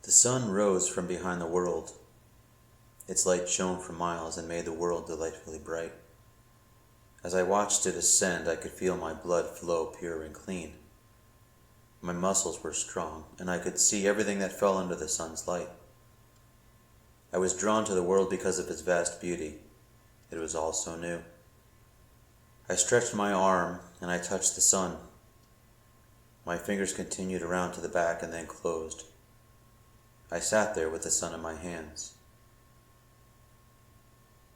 The sun rose from behind the world. Its light shone for miles and made the world delightfully bright. As I watched it ascend, I could feel my blood flow pure and clean. My muscles were strong, and I could see everything that fell under the sun's light. I was drawn to the world because of its vast beauty. It was all so new. I stretched my arm, and I touched the sun. My fingers continued around to the back and then closed. I sat there with the sun in my hands.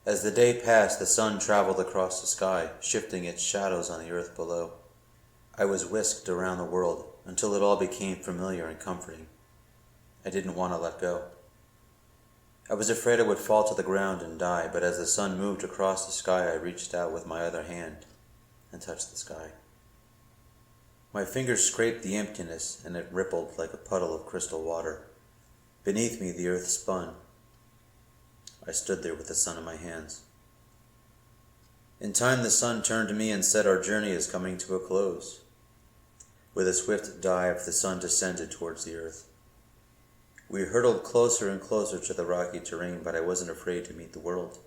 As the day passed, the sun traveled across the sky, shifting its shadows on the earth below. I was whisked around the world until it all became familiar and comforting. I didn't want to let go. I was afraid I would fall to the ground and die, but as the sun moved across the sky, I reached out with my other hand and touched the sky. My fingers scraped the emptiness, and it rippled like a puddle of crystal water. Beneath me, the earth spun. I stood there with the sun in my hands. In time, the sun turned to me and said, "Our journey is coming to a close." With a swift dive, the sun descended towards the earth. We hurtled closer and closer to the rocky terrain, but I wasn't afraid to meet the world.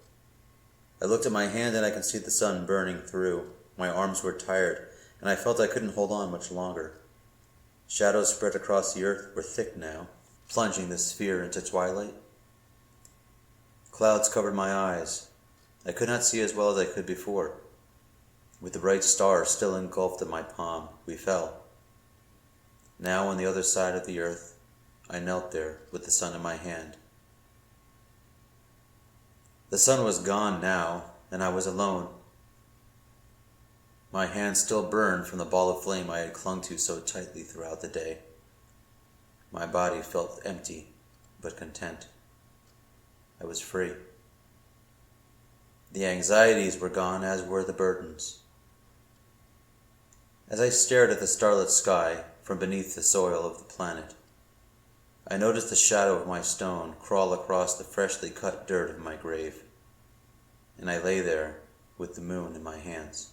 I looked at my hand and I could see the sun burning through. My arms were tired, and I felt I couldn't hold on much longer. Shadows spread across the earth were thick now, plunging the sphere into twilight. Clouds covered my eyes. I could not see as well as I could before. With the bright stars still engulfed in my palm, we fell. Now on the other side of the earth, I knelt there with the sun in my hand. The sun was gone now, and I was alone. My hand still burned from the ball of flame I had clung to so tightly throughout the day. My body felt empty, but content. I was free. The anxieties were gone, as were the burdens. As I stared at the starlit sky from beneath the soil of the planet, I noticed the shadow of my stone crawl across the freshly cut dirt of my grave, and I lay there with the moon in my hands.